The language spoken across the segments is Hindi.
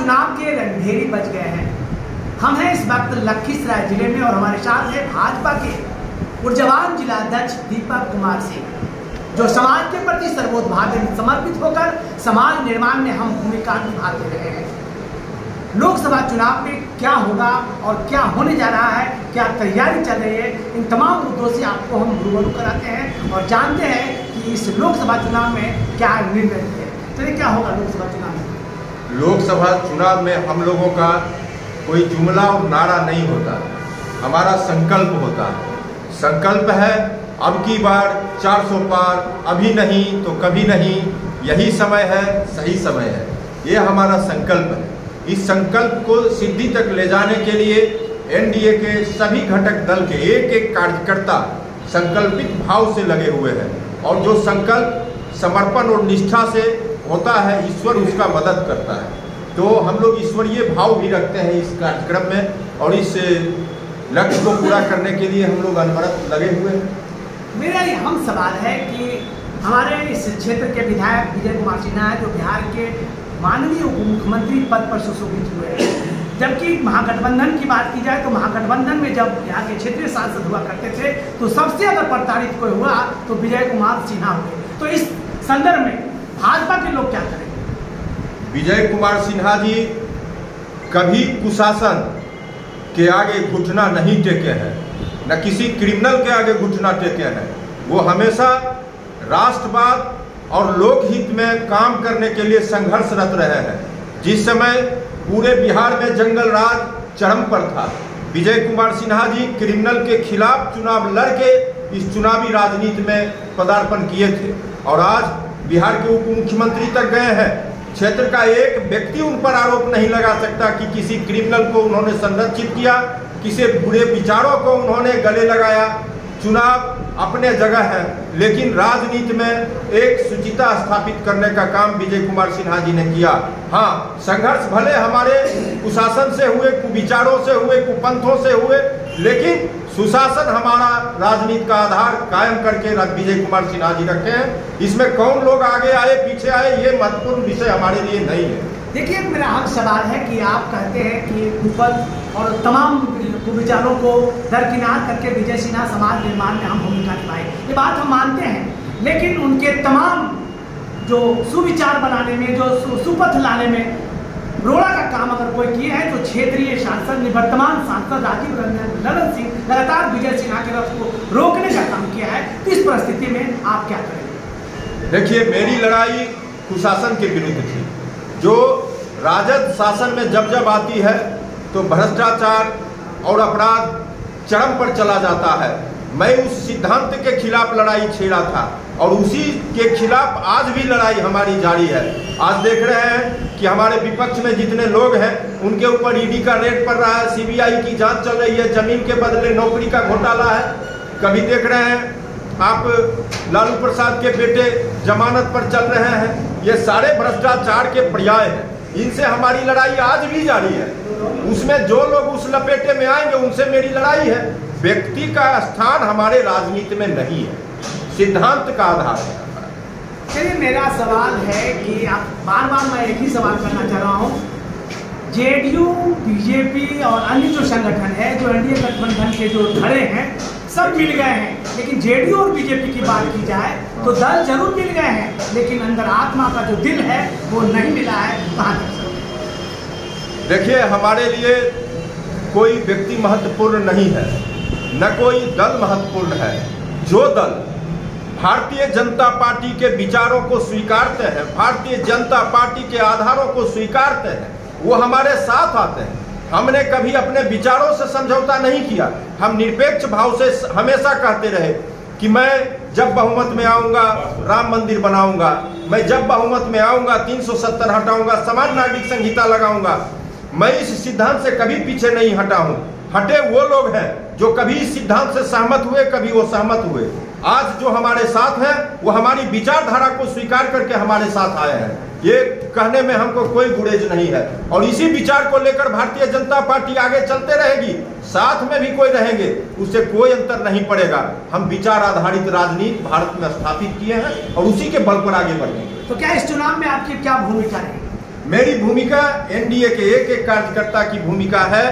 चुनाव के रणभेरी बज गए हैं। हम हैं इस वक्त लखीसराय जिले में और हमारे साथ है भाजपा के ऊर्जावान जिलाध्यक्ष दीपक कुमार सिंह, जो समाज के प्रति सर्वोतभावे समर्पित होकर समाज निर्माण में हम भूमिका निभाते रहे हैं। लोकसभा चुनाव में क्या होगा और क्या होने जा रहा है, क्या तैयारी चल रही है, इन तमाम मुद्दों से आपको हम रूबरू कराते हैं और जानते हैं कि इस लोकसभा चुनाव में क्या निर्णय है। तो क्या होगा लोकसभा चुनाव में? लोकसभा चुनाव में हम लोगों का कोई जुमला और नारा नहीं होता, हमारा संकल्प होता है। संकल्प है अब की बार 400 पार, अभी नहीं तो कभी नहीं, यही समय है, सही समय है, ये हमारा संकल्प है। इस संकल्प को सिद्धि तक ले जाने के लिए एनडीए के सभी घटक दल के एक एक कार्यकर्ता संकल्पित भाव से लगे हुए हैं और जो संकल्प समर्पण और निष्ठा से होता है, ईश्वर उसका मदद करता है। तो हम लोग ईश्वरीय भाव भी रखते हैं इस कार्यक्रम में और इस लक्ष्य को पूरा करने के लिए हम लोग अनवरत लगे हुए हैं। मेरा ये हम सवाल है कि हमारे इस क्षेत्र के विधायक विजय कुमार सिन्हा है, जो बिहार के माननीय उप मुख्यमंत्री पद पर सुशोभित हुए हैं। जबकि महागठबंधन की बात की जाए तो महागठबंधन में जब यहाँ के क्षेत्रीय सांसद हुआ करते थे तो सबसे अगर प्रताड़ित कोई हुआ तो विजय कुमार सिन्हा हुए। तो इस संदर्भ में भाजपा के लोग क्या करेंगे? विजय कुमार सिन्हा जी कभी कुशासन के आगे घुटना नहीं टेके हैं, न किसी क्रिमिनल के आगे घुटना टेके हैं। वो हमेशा राष्ट्रवाद और लोकहित में काम करने के लिए संघर्षरत रहे हैं। जिस समय पूरे बिहार में जंगल राज चरम पर था, विजय कुमार सिन्हा जी क्रिमिनल के खिलाफ चुनाव लड़के इस चुनावी राजनीति में पदार्पण किए थे और आज बिहार के उप मुख्यमंत्री तक गए हैं। क्षेत्र का एक व्यक्ति उन पर आरोप नहीं लगा सकता कि किसी क्रिमिनल को उन्होंने संरक्षित किया, किसी बुरे विचारों को उन्होंने गले लगाया। चुनाव अपने जगह है, लेकिन राजनीति में एक शुचिता स्थापित करने का काम विजय कुमार सिन्हा जी ने किया। हाँ, संघर्ष भले हमारे कुशासन से हुए, कुविचारों से हुए, कुपंथों से हुए, लेकिन सुशासन हमारा राजनीति का आधार कायम करके विजय कुमार सिन्हा जी रखे हैं। इसमें कौन लोग आगे आए पीछे आए ये महत्वपूर्ण विषय हमारे लिए नहीं है। देखिए, मेरा हम सवाल है कि आप कहते हैं कि कुपंथ और तमाम कुविचारों को दरकिनार करके विजय सिन्हा समाज निर्माण में हम भूमिका निभाए, ये बात हम मानते हैं। लेकिन उनके तमाम जो सुविचार बनाने में, जो सुपथ लाने में रोड़ा का काम अगर कोई किए हैं तो क्षेत्रीय सांसद, निवर्तमान सांसद राजीव रंजन ललन सिंह लगातार विजय सिन्हा के रथ को रोकने का काम किया है। तो इस परिस्थिति में आप क्या करेंगे? देखिए, मेरी लड़ाई कुशासन के विरुद्ध थी। जो राजद शासन में जब आती है तो भ्रष्टाचार और अपराध चरम पर चला जाता है। मैं उस सिद्धांत के खिलाफ लड़ाई छेड़ा था और उसी के खिलाफ आज भी लड़ाई हमारी जारी है। आज देख रहे हैं कि हमारे विपक्ष में जितने लोग हैं उनके ऊपर ईडी का रेड पड़ रहा है, सीबीआई की जांच चल रही है, जमीन के बदले नौकरी का घोटाला है। कभी देख रहे हैं आप लालू प्रसाद के बेटे जमानत पर चल रहे हैं। ये सारे भ्रष्टाचार के पर्याय हैं, इनसे हमारी लड़ाई आज भी जारी है। उसमें जो लोग उस लपेटे में आएंगे उनसे मेरी लड़ाई है। व्यक्ति का स्थान हमारे राजनीति में नहीं है, सिद्धांत का आधार है। चलिए, मेरा सवाल है कि आप बार मैं एक ही सवाल करना चाह रहा हूँ। जेडीयू, बीजेपी और अन्य जो संगठन है, जो एनडीए गठबंधन के जो धड़े हैं, सब मिल गए हैं। लेकिन जेडीयू और बीजेपी की बात की जाए तो दल जरूर मिल गए हैं, लेकिन अंदर आत्मा का जो दिल है वो नहीं मिला है। कहाँ तक? देखिए, हमारे लिए कोई व्यक्ति महत्वपूर्ण नहीं है, न कोई दल महत्वपूर्ण है। जो दल भारतीय जनता पार्टी के विचारों को स्वीकारते हैं, भारतीय जनता पार्टी के आधारों को स्वीकारते हैं, वो हमारे साथ आते हैं। हमने कभी अपने विचारों से समझौता नहीं किया। हम निरपेक्ष भाव से हमेशा कहते रहे कि मैं जब बहुमत में आऊंगा राम मंदिर बनाऊंगा, मैं जब बहुमत में आऊंगा 370 हटाऊंगा, समान नागरिक संहिता लगाऊंगा। मैं इस सिद्धांत से कभी पीछे नहीं हटा हूं। हटे वो लोग हैं जो कभी इस सिद्धांत से सहमत हुए, कभी वो सहमत हुए। आज जो हमारे साथ हैं वो हमारी विचारधारा को स्वीकार करके हमारे साथ आए हैं। ये कहने में हमको कोई गुरेज नहीं है और इसी विचार को लेकर भारतीय जनता पार्टी आगे चलते रहेगी। साथ में भी कोई रहेंगे, उससे कोई अंतर नहीं पड़ेगा। हम विचार आधारित राजनीति भारत में स्थापित किए हैं और उसी के बल पर आगे बढ़ेंगे। तो क्या इस चुनाव में आपकी क्या भूमिका रहेगी? मेरी भूमिका एनडीए के एक एक कार्यकर्ता की भूमिका है।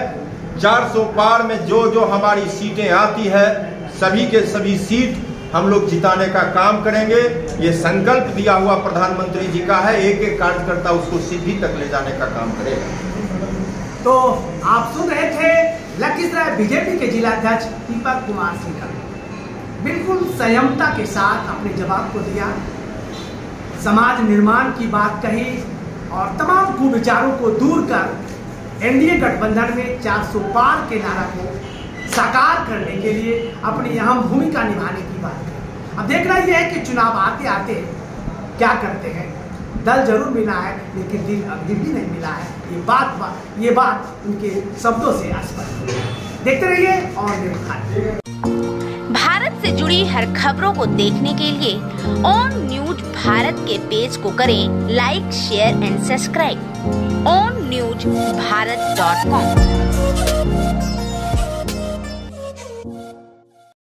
400 पार में जो जो हमारी सीटें आती है, सभी के सभी सीट हम लोग जिताने का काम करेंगे। ये संकल्प दिया हुआ प्रधानमंत्री जी का है, एक एक कार्यकर्ता उसको सिद्धि तक ले जाने का काम करेगा। तो आप सुन रहे थे लखीसराय बीजेपी के जिलाध्यक्ष दीपक कुमार सिंह का बिल्कुल संयमता के साथ अपने जवाब को दिया, समाज निर्माण की बात कही और तमाम कुविचारों को दूर कर एनडीए गठबंधन में 400 पार के नारा को साकार करने के लिए अपनी अहम भूमिका निभाने की बात है। अब देखना यह है कि चुनाव आते आते क्या करते हैं। दल जरूर मिला है लेकिन दिल अभी भी नहीं मिला है, ये बात उनके शब्दों से स्पष्ट है। देखते रहिए और न्यूज़ भारत से जुड़ी हर खबरों को देखने के लिए ऑन न्यूज भारत के पेज को करें like, share and subscribe. onNewsBharat.com